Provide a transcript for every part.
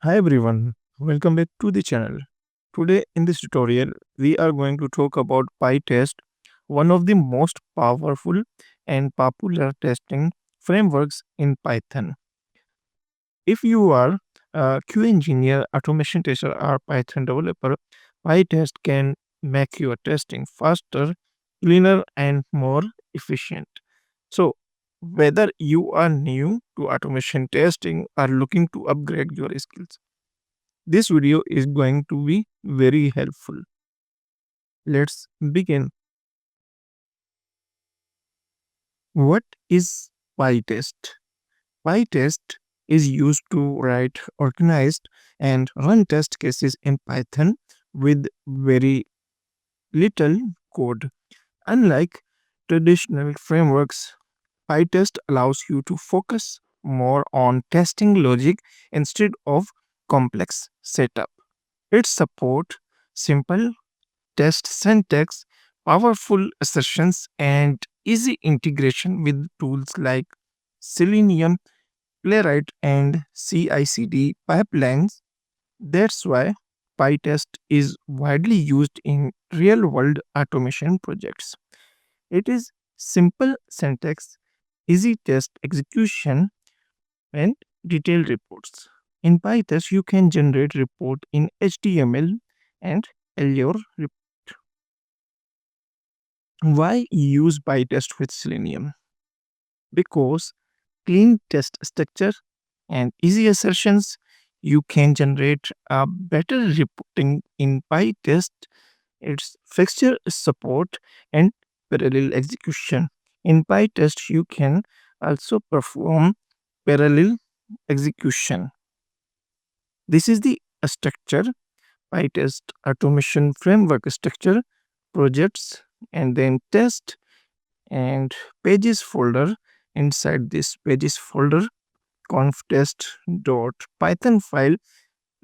Hi everyone, welcome back to the channel. Today in this tutorial, we are going to talk about Pytest, one of the most powerful and popular testing frameworks in Python. If you are a Q engineer, automation tester, or Python developer, Pytest can make your testing faster, cleaner, and more efficient. So, whether you are new to automation testing or looking to upgrade your skills, this video is going to be very helpful. Let's begin. What is PyTest? PyTest is used to write organized and run test cases in Python with very little code. Unlike traditional frameworks, PyTest allows you to focus more on testing logic instead of complex setup. It supports simple test syntax, powerful assertions, and easy integration with tools like Selenium, Playwright, and CI/CD pipelines. That's why PyTest is widely used in real-world automation projects. It is simple syntax, easy test execution, and detailed reports. In PyTest, you can generate report in HTML and Allure. Why use Pytest with Selenium? Because clean test structure and easy assertions, you can generate a better reporting in Pytest. Its fixture support and parallel execution. In Pytest, you can also perform parallel execution. This is the structure, Pytest automation framework structure, projects, and then test and pages folder. Inside this pages folder, conf test.python file,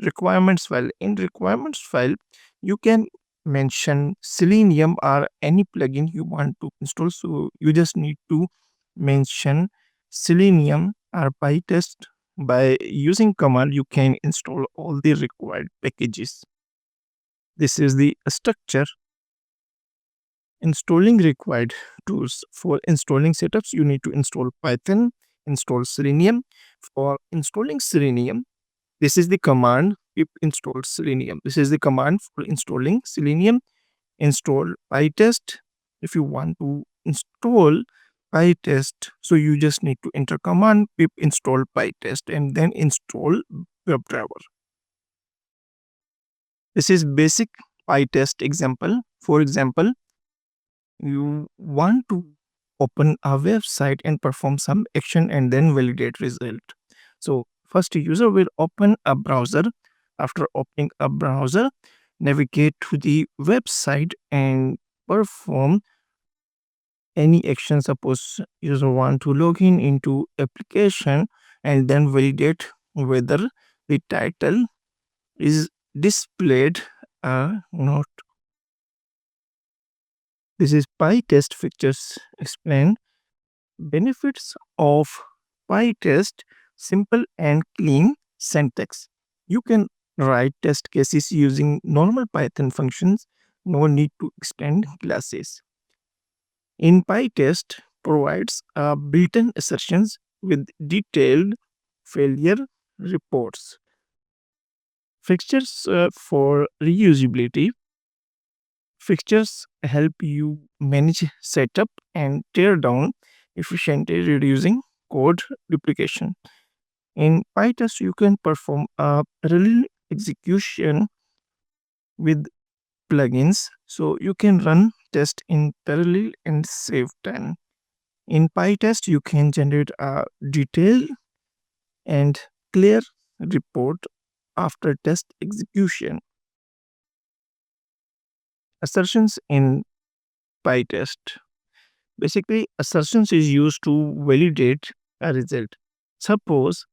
requirements file. In requirements file, you can mention Selenium or any plugin you want to install. So you just need to mention Selenium or PyTest. By using command, you can install all the required packages. This is the structure. Installing required tools. For installing setups, you need to install Python, install Selenium. For installing Selenium, this is the command pip install Selenium. This is the command for installing Selenium. Install PyTest. If you want to install PyTest, so you just need to enter command pip install PyTest and then install WebDriver. This is basic PyTest example. For example, you want to open a website and perform some action and then validate result. So first user will open a browser. After opening a browser, navigate to the website and perform any action. Suppose user want to log in into application and then validate whether the title is displayed or not. This is PyTest features explained. Benefits of PyTest: simple and clean syntax. You can write test cases using normal Python functions, no need to extend classes. In PyTest provides built-in assertions with detailed failure reports. Fixtures for reusability. Fixtures help you manage setup and tear down efficiently, reducing code duplication. In PyTest, you can perform a parallel execution with plugins, so you can run test in parallel and save time. In PyTest, you can generate a detailed and clear report after test execution. Assertions in PyTest. Basically, assertions is used to validate a result. Suppose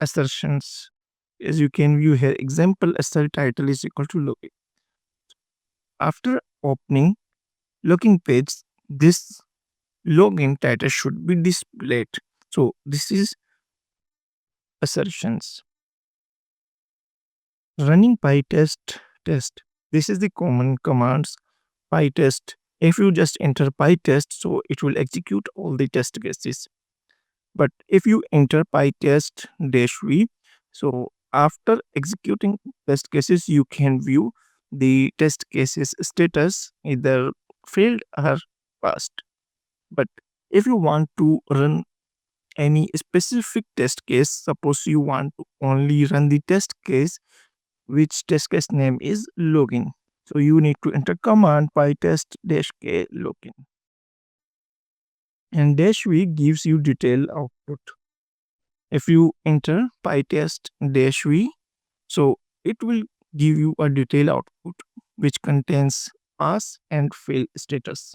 assertions, as you can view here, example assert title is equal to login. After opening login page, this login title should be displayed. So this is assertions. Running Pytest test. This is the common commands Pytest. If you just enter Pytest, so it will execute all the test cases. But if you enter Pytest -v, so after executing test cases, you can view the test cases status either failed or passed. But if you want to run any specific test case, suppose you want to only run the test case, which test case name is login. So you need to enter command pytest-k login. And -v gives you detailed output. If you enter pytest-v, so it will give you a detailed output which contains pass and fail status.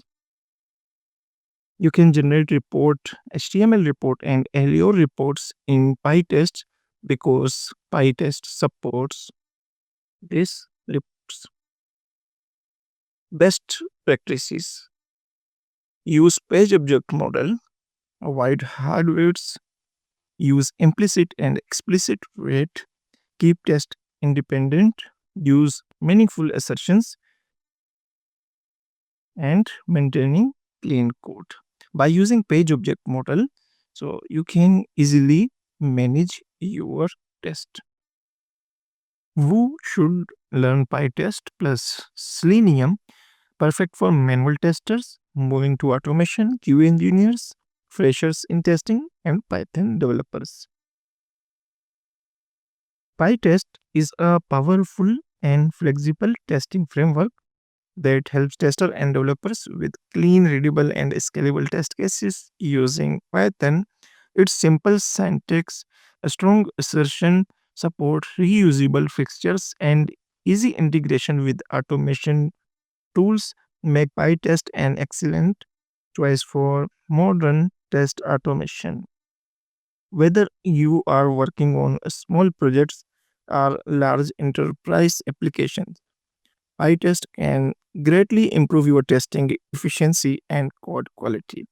You can generate report, HTML report and LEO reports in Pytest because Pytest supports these reports. Best practices: use page object model, avoid hard weights, use implicit and explicit weight, keep test independent, use meaningful assertions, and maintaining clean code. By using page object model, so you can easily manage your test. Who should learn PyTest plus Selenium? Perfect for manual testers, moving to automation, QA engineers, freshers in testing, and Python developers. PyTest is a powerful and flexible testing framework that helps testers and developers with clean, readable, and scalable test cases using Python. Its simple syntax, a strong assertion, support reusable fixtures, and easy integration with automation tools make PyTest an excellent choice for modern test automation. Whether you are working on small projects or large enterprise applications, PyTest can greatly improve your testing efficiency and code quality.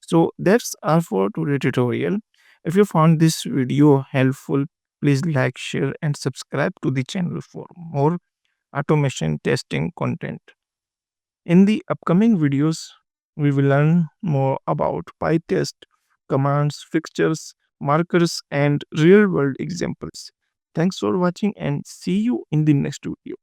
So that's all for today's tutorial. If you found this video helpful, please like, share, and subscribe to the channel for more automation testing content. In the upcoming videos, we will learn more about PyTest, commands, fixtures, markers, and real world examples. Thanks for watching and see you in the next video.